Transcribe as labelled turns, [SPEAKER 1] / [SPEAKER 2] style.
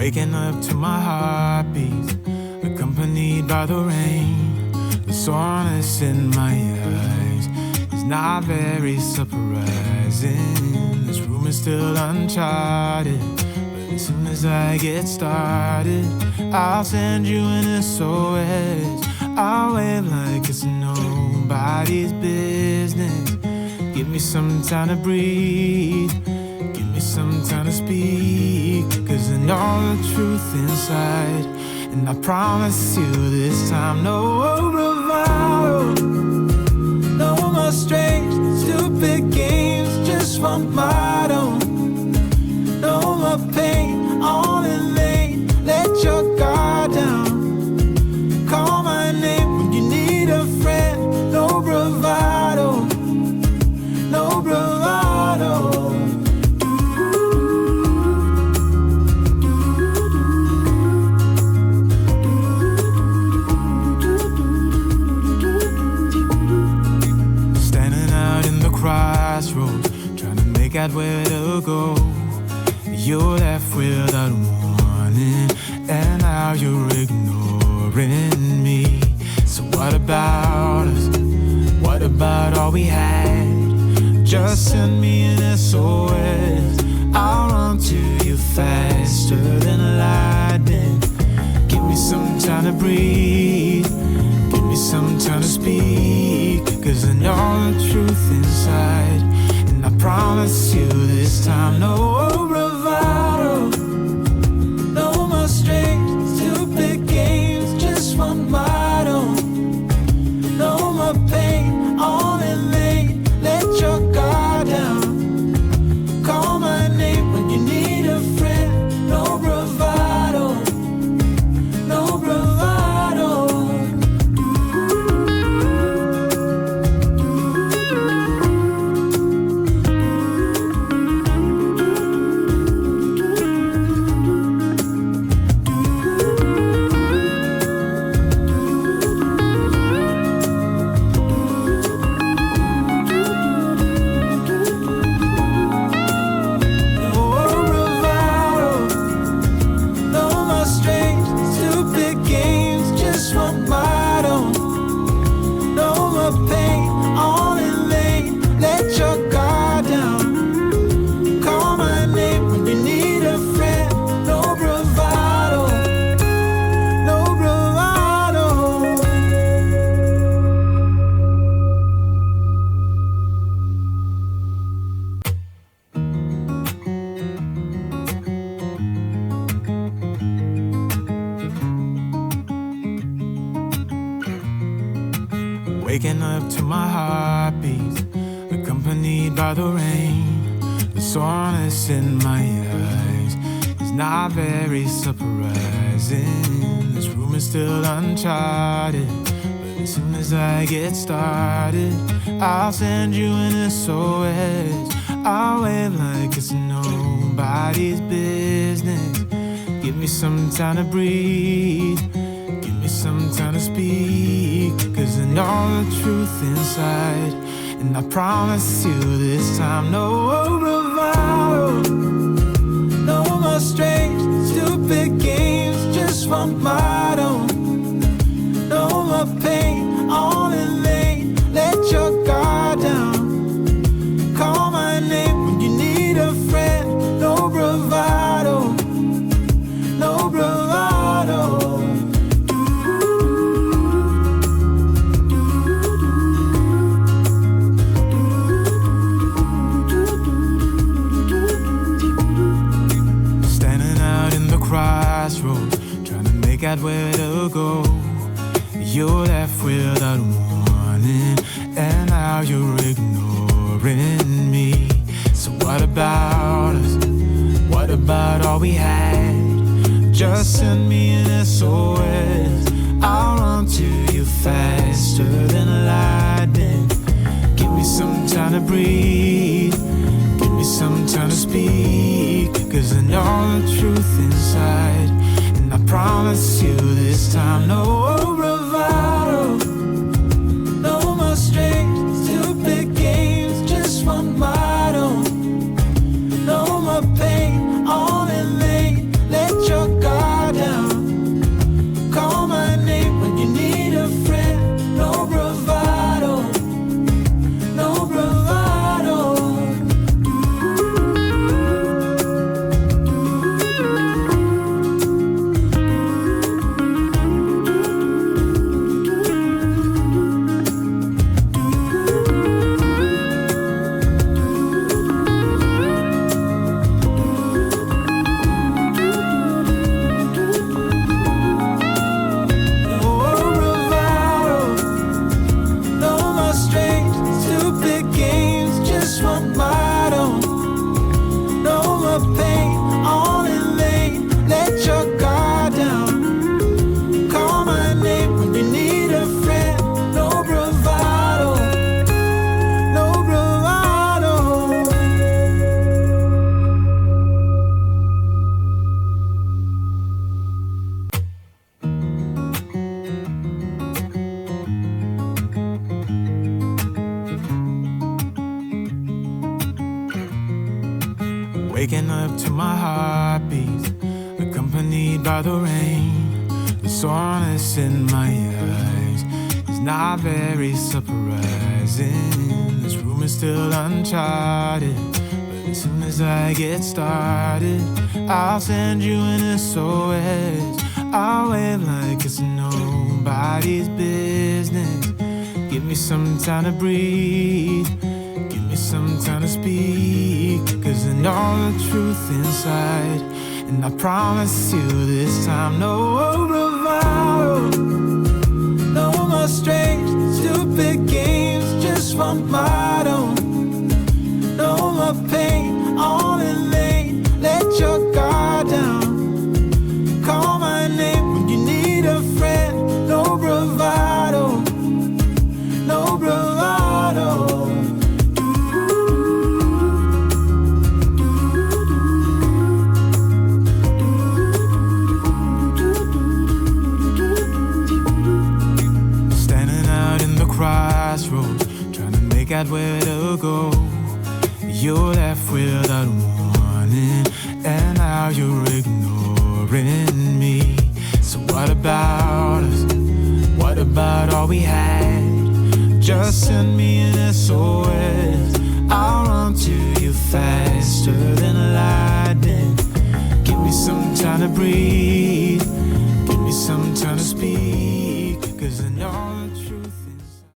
[SPEAKER 1] Waking up to my heartbeat, accompanied by the rain. The soreness in my eyes is not very surprising. This room is still uncharted, but as soon as I get started, I'll send you an SOS. I'll wave like it's nobody's business. Give me some time to breathe, give me some time to speak, 'cause I know the truth inside. And I promise you this time, no bravado, no more strange, stupid games, just one motto. No more pain, all in vain, let your guard down. Call my name when you need a friend, no bravado, no bravado. Crossroads, trying to make out where to go. You're left without warning, and now you're ignoring me. So what about us? What about all we had? Just send me an SOS. I'll run to you faster than lightning. Give me some time to breathe, give me some time to speak, 'cause I know the truth inside. And I promise you this time, no bravado, no more strange, stupid games, just one motto. No more pain, all in vain, let your guard down. Call my name when you need a friend, no bravado, no bravado. Waking up to my heartbeat, accompanied by the rain. The soreness in my eyes is not very surprising. This room is still uncharted, but as soon as I get started, I'll send you an SOS. I'll wave like it's nobody's business. Give me some time to breathe, give me some time to speak, 'cause I know the truth inside. And I promise you this time, no bravado, no more strange, stupid games, just one motto. No more pain, all in vain, let your guard down. Call my name when you need a friend, no bravado, no bravado. Crossroads, trying to make out where to go. You're left without warning, and now you're ignoring me. So what about us? What about all we had? Just send me an SOS. I'll run to you faster than lightning. Give me some time to breathe, give me some time to speak, 'cause I know the truth inside. And I promise you this time, no bravado, no more strange, stupid games, just one motto. No more pain, all in vain, let your waking up to my heartbeats, accompanied by the rain. The soreness in my eyes is not very surprising. This room is still uncharted, but as soon as I get started, I'll send you an SOS. I'll wave like it's nobody's business. Give me some time to breathe, give me some time to speak, 'cause I know the truth inside, and I promise you this time, no bravado, no more strange, stupid games, just one motto. No more pain, all in vain, let your guard down. Call my name when you need a friend, no bravado, no bravado. Standing out in the crossroads, trying to make out where to go. You're left without warning, and now you're ignoring me. So what about us? What about all we had? Just send me an SOS. I'll run to you faster than lightning. Give me some time to breathe, give me some time to speak, 'cause I know the truth.